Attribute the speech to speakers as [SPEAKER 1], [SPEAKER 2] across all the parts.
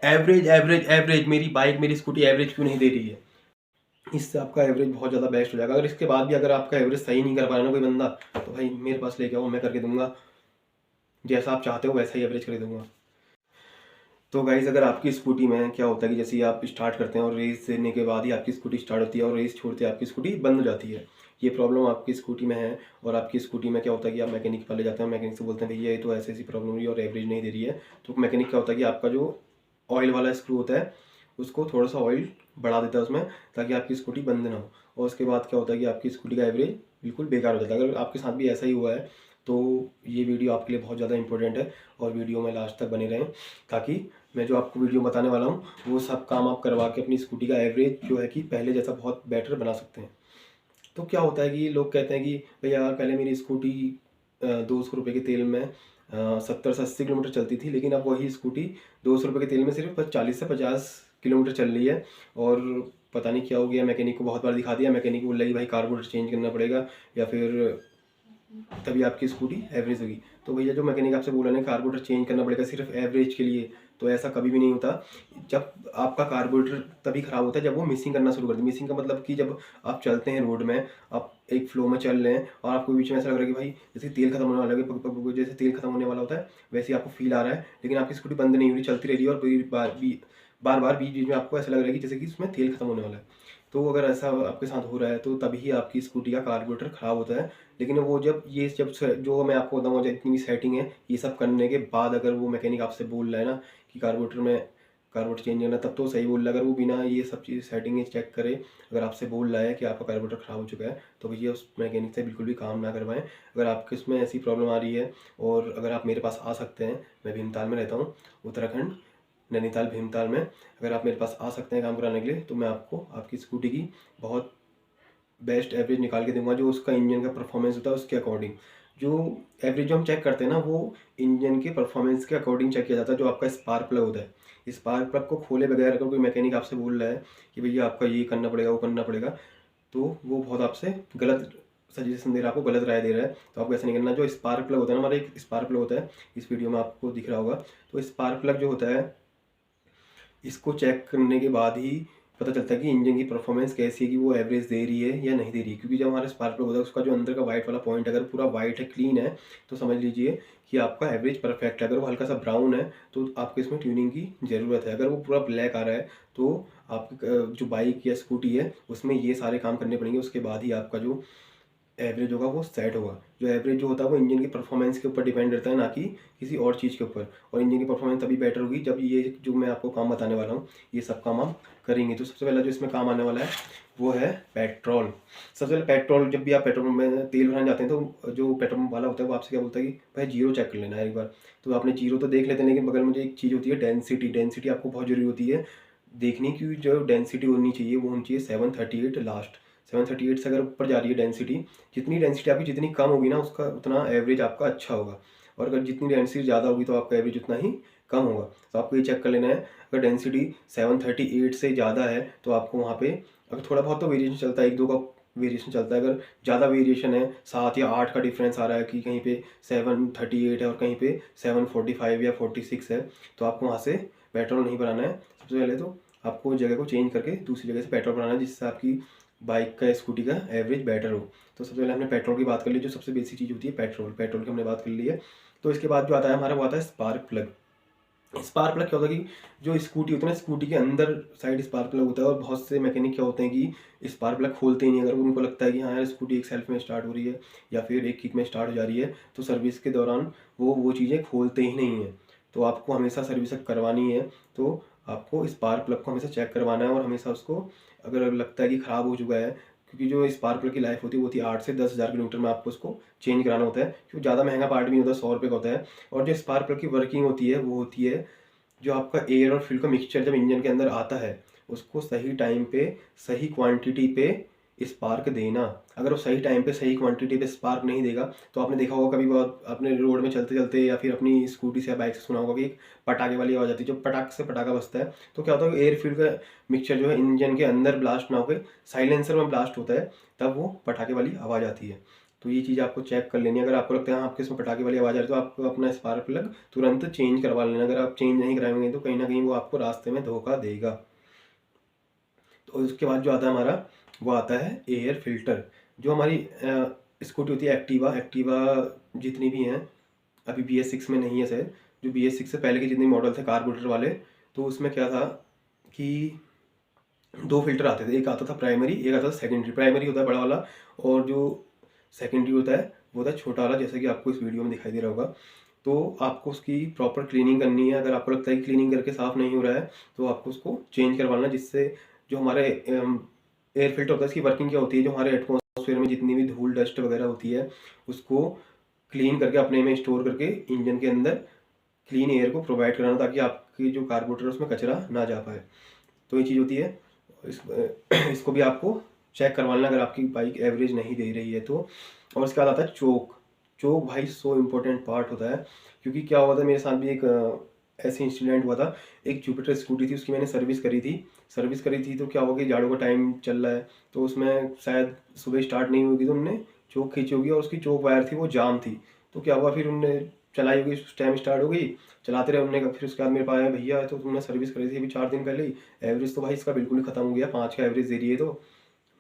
[SPEAKER 1] Average average average मेरी bike मेरी scooty average क्यों नहीं दे रही है, इससे आपका एवरेज बहुत ज़्यादा बेस्ट हो जाएगा। अगर इसके बाद भी अगर आपका एवरेज सही नहीं कर पा रहा ना कोई बंदा, तो भाई मेरे पास लेके आओ, मैं करके दूंगा, जैसा आप चाहते हो वैसा ही एवरेज कर दूंगा। तो गाइज़ अगर आपकी स्कूटी में क्या होता है कि जैसे ही आप स्टार्ट करते हैं और रेस देने के बाद ही आपकी स्कूटी स्टार्ट होती है और रेस छोड़ते ही आपकी स्कूटी बंद हो जाती है, ये प्रॉब्लम आपकी स्कूटी में है। और आपकी स्कूटी में क्या होता है कि आप मैकेनिक पर ले जाते हैं, मैकेनिक से बोलते हैं भैया ये तो ऐसी ऐसी प्रॉब्लम हुई और एवरेज नहीं दे रही है। तो मैकेनिक क्या होता है कि आपका जो ऑयल वाला स्क्रू होता है उसको थोड़ा सा ऑयल बढ़ा देता है उसमें, ताकि आपकी स्कूटी बंद ना हो। और उसके बाद क्या होता है कि आपकी स्कूटी का एवरेज बिल्कुल बेकार हो जाता है। अगर आपके साथ भी ऐसा ही हुआ है तो ये वीडियो आपके लिए बहुत ज़्यादा इंपॉर्टेंट है, और वीडियो में लास्ट तक बने रहें, ताकि मैं जो आपको वीडियो बताने वाला हूँ वो सब काम आप करवा के अपनी स्कूटी का एवरेज जो है कि पहले जैसा बहुत बेटर बना सकते हैं। तो क्या होता है कि लोग कहते हैं कि भैया यार पहले मेरी स्कूटी 200 रुपये के तेल में 70 से 80 किलोमीटर चलती थी, लेकिन अब वही स्कूटी 200 रुपये के तेल में सिर्फ 40 से 50 किलोमीटर चल रही है। और पता नहीं क्या हो गया, मैकेनिक को बहुत बार दिखा दिया, मैकेनिक बोल रहा है कि भाई कार्बोरेटर चेंज करना पड़ेगा या फिर तभी आपकी स्कूटी एवरेज होगी। तो भैया जो मैकेनिक आपसे बोला ना कार्बोरेटर चेंज करना पड़ेगा सिर्फ एवरेज के लिए, तो ऐसा कभी भी नहीं होता। जब आपका कार्बोरेटर तभी ख़राब होता है जब वो मिसिंग करना शुरू कर दे। मिसिंग का मतलब कि जब आप चलते हैं रोड में, आप एक फ्लो में चल रहे हैं और आपको बीच में ऐसा लग रहा है कि भाई जैसे तेल खत्म होने वाला है, पग पग जैसे तेल खत्म होने वाला होता है वैसे ही आपको फील आ रहा है, लेकिन आपकी स्कूटी बंद नहीं हो रही, चलती रह रही है। और बार बार बीच बीच में आपको ऐसा लग रहा है कि जैसे कि उसमें तेल खत्म होने वाला है। तो अगर ऐसा आपके साथ हो रहा है तो तभी आपकी स्कूटी का कार्बोरेटर ख़राब होता है। लेकिन वो जब जो मैं आपको बताऊँगा जितनी भी सेटिंग है ये सब करने के बाद अगर वो मैकेनिक आपसे बोल रहा है ना कि कार्बोरेटर चेंज करना, तब तो सही बोल रहा है। अगर वो बिना ये सब चीज़ सेटिंग चेक करे अगर आपसे बोल रहा है कि आपका कार्बोरेटर ख़राब हो चुका है, तो भैया उस मैकेनिक से बिल्कुल भी काम ना करवाएं। अगर आपके उसमें ऐसी प्रॉब्लम आ रही है और अगर आप मेरे पास आ सकते हैं, मैं भीमताल में रहता हूँ, उत्तराखंड, नैनीताल भीमताल में, अगर आप मेरे पास आ सकते हैं काम कराने के लिए, तो मैं आपको आपकी स्कूटी की बहुत बेस्ट एवरेज निकाल के दूंगा। जो उसका इंजन का परफॉर्मेंस होता है उसके अकॉर्डिंग, जो एवरेज जो हम चेक करते हैं ना वो इंजन के परफॉर्मेंस के अकॉर्डिंग चेक किया जाता है। जो आपका स्पार्क प्लग होता है, स्पार्क प्लग को खोले बगैर अगर कोई मैकेनिक आपसे बोल रहा है कि भैया आपका ये करना पड़ेगा वो करना पड़ेगा, तो वो बहुत आपसे गलत सजेशन दे रहा है, आपको गलत राय दे रहा है। तो आपको ऐसा नहीं करना। जो स्पार्क प्लग होता है ना, हमारा एक स्पार्क प्लग होता है, इस वीडियो में आपको दिख रहा होगा। तो स्पार्क प्लग जो होता है इसको चेक करने के बाद ही पता चलता है कि इंजन की परफॉर्मेंस कैसी है, कि वो एवरेज दे रही है या नहीं दे रही है। क्योंकि जब हमारा स्पार्क प्लग होता है उसका जो अंदर का वाइट वाला पॉइंट अगर पूरा वाइट है, क्लीन है, तो समझ लीजिए कि आपका एवरेज परफेक्ट है। अगर वो हल्का सा ब्राउन है तो आपको इसमें ट्यूनिंग की ज़रूरत है। अगर वो पूरा ब्लैक आ रहा है तो आपकी जो बाइक या स्कूटी है उसमें ये सारे काम करने पड़ेंगे, उसके बाद ही आपका जो एवरेज होगा वो सेट होगा। जो एवरेज जो होता है वो इंजन की परफॉर्मेंस के ऊपर डिपेंड करता है, ना कि किसी और चीज़ के ऊपर। और इंजन की परफॉर्मेंस तभी बेटर होगी जब ये जो मैं आपको काम बताने वाला हूँ ये सब काम हम करेंगे। तो सबसे पहला जो इसमें काम आने वाला है वो है पेट्रोल। सबसे पहले पेट्रोल, जब भी आप पेट्रोल में तेल भराने जाते हैं तो जो पेट्रोल वाला होता है वो आपसे क्या बोलता है कि भाई जीरो चेक कर लेना है एक बार। तो आपने जीरो तो देख लेते हैं, लेकिन बगल में जो एक चीज़ होती है डेंसिटी, डेंसिटी आपको बहुत जरूरी होती है देखने की। जो डेंसिटी होनी चाहिए वो होनी चाहिए 738 लास्ट। 738 से अगर ऊपर जा रही है डेंसिटी, जितनी डेंसिटी आपकी जितनी कम होगी ना उसका उतना एवरेज आपका अच्छा होगा। और अगर जितनी डेंसिटी ज़्यादा होगी तो आपका एवरेज उतना ही कम होगा। तो आपको ये चेक कर लेना है। अगर डेंसिटी 738 से ज़्यादा है तो आपको वहाँ पे, अगर थोड़ा बहुत तो वेरिएशन चलता है, एक दो का वेरिएशन चलता है, अगर ज़्यादा वेरिएशन है 7 या 8 का डिफरेंस आ रहा है कि कहीं पे 738 है और कहीं पे 745 या 46 है, तो आपको वहाँ से पेट्रोल नहीं भराना है। सबसे पहले तो आपको जगह को चेंज करके दूसरी जगह से पेट्रोल भराना है, जिससे आपकी बाइक का स्कूटी का एवरेज बेटर हो। तो सबसे पहले हमने पेट्रोल की बात कर ली, जो सबसे बेसिक चीज़ होती है पेट्रोल, पेट्रोल की हमने बात कर ली है। तो इसके बाद जो आता है हमारा वो आता है स्पार्क प्लग। स्पार्क प्लग क्या होता है कि जो स्कूटी होती है ना, स्कूटी के अंदर साइड स्पार्क प्लग होता है। और बहुत से मैकेनिक क्या होते हैं कि स्पार्क प्लग खोलते ही नहीं। अगर उनको लगता है कि हाँ यार स्कूटी एक सेल्फ में स्टार्ट हो रही है या फिर एक किक में स्टार्ट हो जा रही है, तो सर्विस के दौरान वो चीज़ें खोलते ही नहीं हैं। तो आपको हमेशा सर्विस करवानी है तो आपको स्पार्क प्लग को हमेशा चेक करवाना है। और हमेशा उसको, अगर लगता है कि ख़राब हो चुका है, क्योंकि जो स्पार्क प्लग की लाइफ होती है वो होती है 8 से 10 हज़ार किलोमीटर में, आपको उसको चेंज कराना होता है। क्योंकि ज़्यादा महंगा पार्ट भी नहीं होता, 100 रुपये का होता है। और जो स्पार्क प्लग की वर्किंग होती है वो होती है, जो आपका एयर और फ्यूल का मिक्सचर जब इंजन के अंदर आता है उसको सही टाइम पे सही क्वांटिटी पे स्पार्क देना। अगर वो सही टाइम पे सही क्वांटिटी पे स्पार्क नहीं देगा तो आपने देखा होगा कभी बहुत अपने रोड में चलते चलते या फिर अपनी स्कूटी से या बाइक से सुना होगा कि एक पटाखे वाली आवाज़ आती है। जब पटाख से पटाखा बजता है तो क्या होता है, एयर फ्यूल का मिक्सचर जो है इंजन के अंदर ब्लास्ट ना होकर साइलेंसर में ब्लास्ट होता है, तब वो पटाखे वाली आवाज़ आती है। तो ये चीज़ आपको चेक कर लेनी है। अगर आपको लगता है हाँ आपके इसमें पटाखे वाली आवाज़ आ रही है, तो आपको अपना स्पार्क प्लग तुरंत चेंज करवा लेना। अगर आप चेंज नहीं कराएंगे तो कहीं ना कहीं वो आपको रास्ते में धोखा देगा। तो उसके बाद जो आता है हमारा, वो आता है एयर फिल्टर। जो हमारी स्कूटी होती है एक्टिवा, एक्टिवा जितनी भी हैं, अभी BS6 में नहीं है सर, जो BS6 से पहले के जितने मॉडल थे कार्बोरेटर वाले, तो उसमें क्या था कि 2 फ़िल्टर आते थे। एक आता था प्राइमरी, एक आता था सेकेंडरी। प्राइमरी होता है बड़ा वाला, और जो सेकेंडरी होता है वो होता है छोटा वाला, जैसे कि आपको इस वीडियो में दिखाई दे रहा होगा। तो आपको उसकी प्रॉपर क्लीनिंग करनी है। अगर आपको लगता है कि क्लीनिंग करके साफ़ नहीं हो रहा है, तो आपको उसको चेंज करवाना है, जिससे जो हमारे एयर फिल्टर होता है, इसकी वर्किंग क्या होती है, जो हमारे एटमॉस्फेयर में जितनी भी धूल डस्ट वगैरह होती है, उसको क्लीन करके अपने में स्टोर करके इंजन के अंदर क्लीन एयर को प्रोवाइड कराना, ताकि आपकी जो कार्बोरेटर है उसमें कचरा ना जा पाए। तो ये चीज़ होती है। इसको भी आपको चेक करवाना अगर आपकी बाइक एवरेज नहीं दे रही है तो। और उसके बाद आता है चोक। चोक भाई सो इम्पोर्टेंट पार्ट होता है, क्योंकि क्या हुआ था मेरे साथ भी एक ऐसे इंसिडेंट हुआ था। एक जुपिटर स्कूटी थी, उसकी मैंने सर्विस करी थी। तो क्या हुआ कि जाड़ों का टाइम चल रहा है, तो उसमें शायद सुबह स्टार्ट नहीं होगी, तो उनने चोक खींची होगी, और उसकी चोक वायर थी वो जाम थी। तो क्या हुआ, फिर उनने चलाई होगी, उस टाइम स्टार्ट हो गई, चलाते रहे उनने। फिर उसके बाद मेरे पास आया, भैया तो तुमने सर्विस करी थी अभी 4 दिन पहले ही, एवरेज तो भाई इसका बिल्कुल ही खत्म हो गया, 5 का एवरेज दे रही है। तो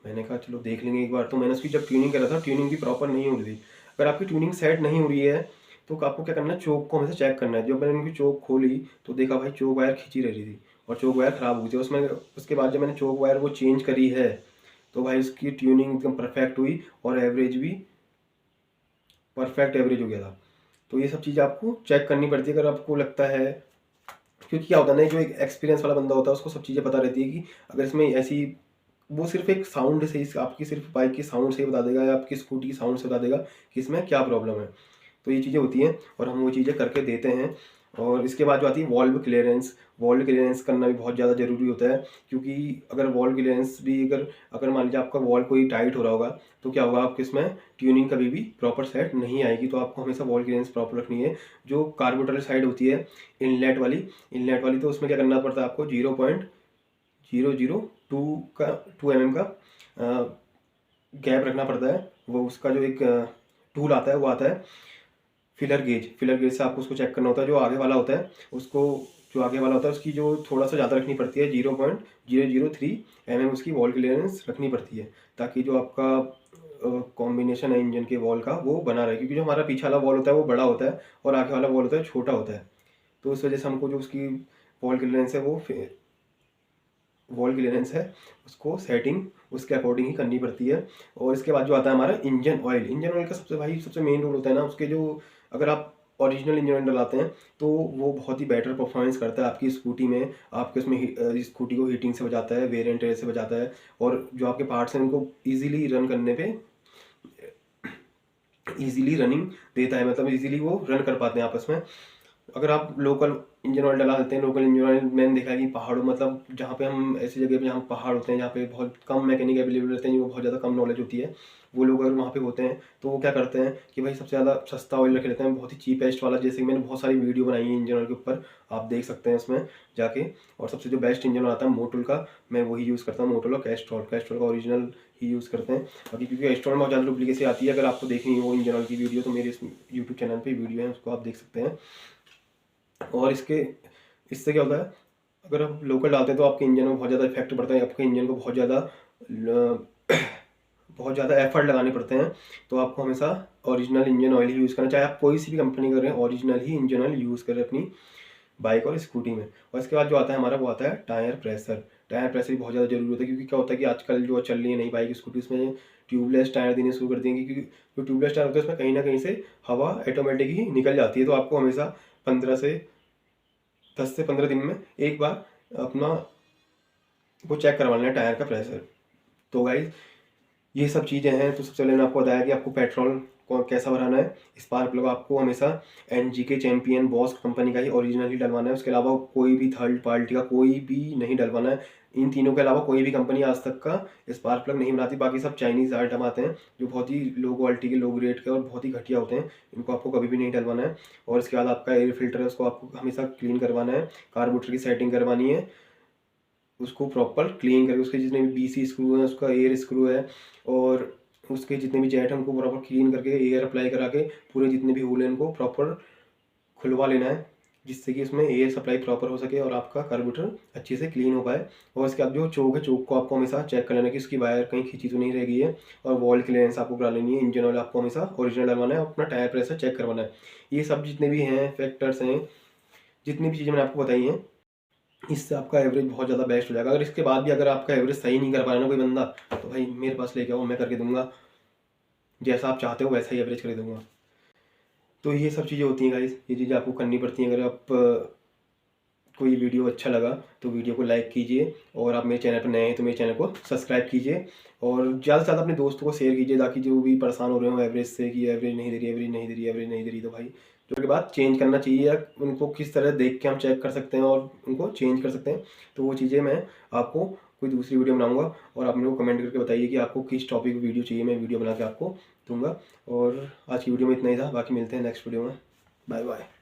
[SPEAKER 1] मैंने कहा चलो देख लेंगे एक बार। तो मैंने उसकी जब ट्यूनिंग करा था, ट्यूनिंग भी प्रॉपर नहीं हो रही थी। अगर आपकी ट्यूनिंग सेट नहीं हो रही है, तो आपको क्या करना है, चोक को हमेशा चेक करना है। जब मैंने उनकी चोक खोली तो देखा भाई चोक वायर खींची रह रही थी, और चोक वायर ख़राब हो गई थी उसमें। उसके बाद जब मैंने चोक वायर वो चेंज करी है, तो भाई उसकी ट्यूनिंग एकदम परफेक्ट हुई, और एवरेज भी परफेक्ट एवरेज हो गया था। तो ये सब चीज़ आपको चेक करनी पड़ती है अगर आपको लगता है, क्योंकि क्या होता है ना, जो एक एक्सपीरियंस वाला बंदा होता है उसको सब चीज़ें पता रहती है कि अगर इसमें ऐसी, वो सिर्फ एक साउंड से ही, आपकी सिर्फ बाइक की साउंड से ही बता देगा, या आपकी स्कूटी की साउंड से बता देगा कि इसमें क्या प्रॉब्लम है। तो ये चीज़ें होती हैं, और हम वो चीज़ें करके देते हैं। और इसके बाद जो आती है वॉल्व क्लियरेंस। वॉल्व क्लियरेंस करना भी बहुत ज़्यादा ज़रूरी होता है, क्योंकि अगर वॉल्व क्लियरेंस भी अगर अगर मान लीजिए आपका वॉल्व कोई टाइट हो रहा होगा, तो क्या होगा, आपके इसमें ट्यूनिंग कभी भी प्रॉपर सेट नहीं आएगी। तो आपको हमेशा वॉल्व क्लियरेंस प्रॉपर रखनी है। जो कार्बोरेटर साइड होती है इनलेट वाली, तो उसमें क्या करना पड़ता है आपको, 0.002 का 2 mm का गैप रखना पड़ता है। वो उसका जो एक टूल आता है, वो आता है फिलर गेज से आपको उसको चेक करना होता है। जो आगे वाला होता है उसको, जो आगे वाला होता है उसकी जो थोड़ा सा ज़्यादा रखनी पड़ती है, 0.003 mm उसकी वॉल क्लियरेंस रखनी पड़ती है, ताकि जो आपका कॉम्बिनेशन है इंजन के वॉल का वो बना रहे। क्योंकि जो हमारा पीछे वाला वॉल होता है वो बड़ा होता है, और आगे वाला वॉल होता है छोटा होता है। तो इस वजह से हमको जो उसकी वॉल क्लियरेंस है, वो वॉल क्लियरेंस है, उसको सेटिंग उसके अकॉर्डिंग ही करनी पड़ती है। और इसके बाद जो आता है हमारा इंजन ऑयल का सबसे मेन रोल होता है ना उसके, जो अगर आप ओरिजिनल इंजन ऑयल डलाते हैं तो वो बहुत ही बेटर परफॉर्मेंस करता है आपकी स्कूटी में। आपके उसमें स्कूटी को हीटिंग से बचाता है, वेयर एंड टेयर से बचाता है, और जो आपके पार्ट्स हैं उनको ईजिली रन करने पे ईजिली रनिंग देता है, मतलब ईजिली वो रन कर पाते हैं आपस में। अगर आप लोकल इंजन ऑयल डला देते हैं, लोकल इंजन ऑयल मैंने देखा है कि पहाड़ों, मतलब जहाँ पे हम ऐसी जगह पे जहाँ पहाड़ होते हैं, जहाँ पे बहुत कम मैकेनिक अवेलेबल रहते हैं, जिनको बहुत ज़्यादा कम नॉलेज होती है, वो लोग अगर वहाँ पे होते हैं तो वो क्या करते हैं कि भाई सबसे ज़्यादा सस्ता ऑयल रख लेते हैं, बहुत ही चीपेस्ट वाला। जैसे कि मैंने बहुत सारी वीडियो बनाई है इंजन ऑयल के ऊपर, आप देख सकते हैं उसमें जाके। और सबसे जो बेस्ट इंजन ऑयल आता है मोटोल का, मैं वही यूज़ करता हूँ, मोटोल और कैस्ट्रॉल का ओरिजिनल ही यूज़ करते हैं। अभी क्योंकि कैस्ट्रॉल में बहुत ज़्यादा डुप्लीकेसी आती है। अगर आपको देखनी हो इंजन ऑयल की वीडियो, तो मेरे इस यूट्यूब चैनल पर वीडियो है, उसको आप देख सकते हैं। और इससे क्या होता है, अगर आप लोकल डालते हैं तो आपके इंजन में बहुत ज़्यादा इफेक्ट पड़ता है, आपके इंजन को बहुत ज़्यादा एफर्ट लगाने पड़ते हैं। तो आपको हमेशा ओरिजिनल इंजन ऑयल ही यूज़ करना, चाहे आप कोई सी भी कंपनी कर रहे हैं, ओरिजिनल ही इंजन ऑयल यूज़ करें अपनी बाइक और स्कूटी में। और इसके बाद जो आता है हमारा, वो आता है टायर प्रेशर। टायर प्रेशर भी बहुत ज़्यादा जरूरी होता है, क्योंकि क्या होता है कि आजकल जो चल रही है नई बाइक स्कूटी, उसमें ट्यूबलेस टायर देने शुरू कर देंगे, क्योंकि जो ट्यूबलेस टायर होते हैं उसमें कहीं ना कहीं से हवा ऑटोमेटिक ही निकल जाती है। तो आपको हमेशा 10 से 15 दिन में एक बार अपना वो चेक करवा लेना टायर का प्रेशर। तो गाइज ये सब चीज़ें हैं। तो सबसे पहले मैंने आपको बताया कि आपको पेट्रोल को कैसा भराना है। स्पार्क प्लग आपको हमेशा NGK चैंपियन बॉस कंपनी का ही ओरिजिनल ही डलवाना है। उसके अलावा कोई भी थर्ड पार्टी का कोई भी नहीं डलवाना है। इन तीनों के अलावा कोई भी कंपनी आज तक का स्पार्क प्लग नहीं बनाती। बाकी सब चाइनीज़ आइटम आते हैं जो बहुत ही लो क्वालिटी के, लो ग्रेड के और बहुत ही घटिया होते हैं। इनको आपको कभी भी नहीं डलवाना है। और इसके बाद आपका एयर फिल्टर है, उसको आपको हमेशा क्लीन करवाना है। कार्बोरेटर की सेटिंग करवानी है, उसको प्रॉपर क्लीन करके, उसके जितने भी BC स्क्रू है, उसका एयर स्क्रू है, और उसके जितने भी जेट हैं उनको प्रॉपर क्लीन करके एयर अप्लाई करा के पूरे जितने भी होल हैं उनको प्रॉपर खुलवा लेना है, जिससे कि उसमें एयर सप्लाई प्रॉपर हो सके और आपका कार्बोरेटर अच्छे से क्लीन हो पाए। और इसके बाद जो चोक है, चोक को आपको हमेशा चेक कर लेना कि उसकी वायर कहीं खींची तो नहीं रह गई है। और वॉल क्लियरेंस आपको करा लेनी है। इंजन ऑयल आपको हमेशा ओरिजिनल डलवाना है, अपना टायर प्रेशर चेक करवाना है। ये सब जितने भी हैं फैक्टर्स हैं, जितनी भी चीज़ें मैंने आपको बताई हैं, इससे आपका एवरेज बहुत ज़्यादा बेस्ट हो जाएगा। अगर इसके बाद भी अगर आपका एवरेज सही नहीं कर पा रहा ना कोई बंदा, तो भाई मेरे पास लेके आओ, मैं करके दूंगा। जैसा आप चाहते हो वैसा ही एवरेज कर दूंगा। तो ये सब चीज़ें होती हैं गाइस, ये चीज़ें आपको करनी पड़ती हैं। अगर आप कोई वीडियो अच्छा लगा तो वीडियो को लाइक कीजिए, और आप मेरे चैनल पर नए हैं तो मेरे चैनल को सब्सक्राइब कीजिए, और ज़्यादा से ज़्यादा अपने दोस्तों को शेयर कीजिए, ताकि जो भी परेशान हो रहे हो एवरेज से कि एवरेज नहीं दे रही, एवरेज नहीं दे रही, एवरेज नहीं दे रही, तो भाई जो के बाद चेंज करना चाहिए, या उनको किस तरह देख के हम चेक कर सकते हैं और उनको चेंज कर सकते हैं। तो वो चीज़ें मैं आपको कोई दूसरी वीडियो बनाऊंगा, और आप मेरे को कमेंट करके बताइए कि आपको किस टॉपिक की वीडियो चाहिए, मैं वीडियो बना के आपको दूंगा। और आज की वीडियो में इतना ही था, बाकी मिलते हैं नेक्स्ट वीडियो में। Bye bye.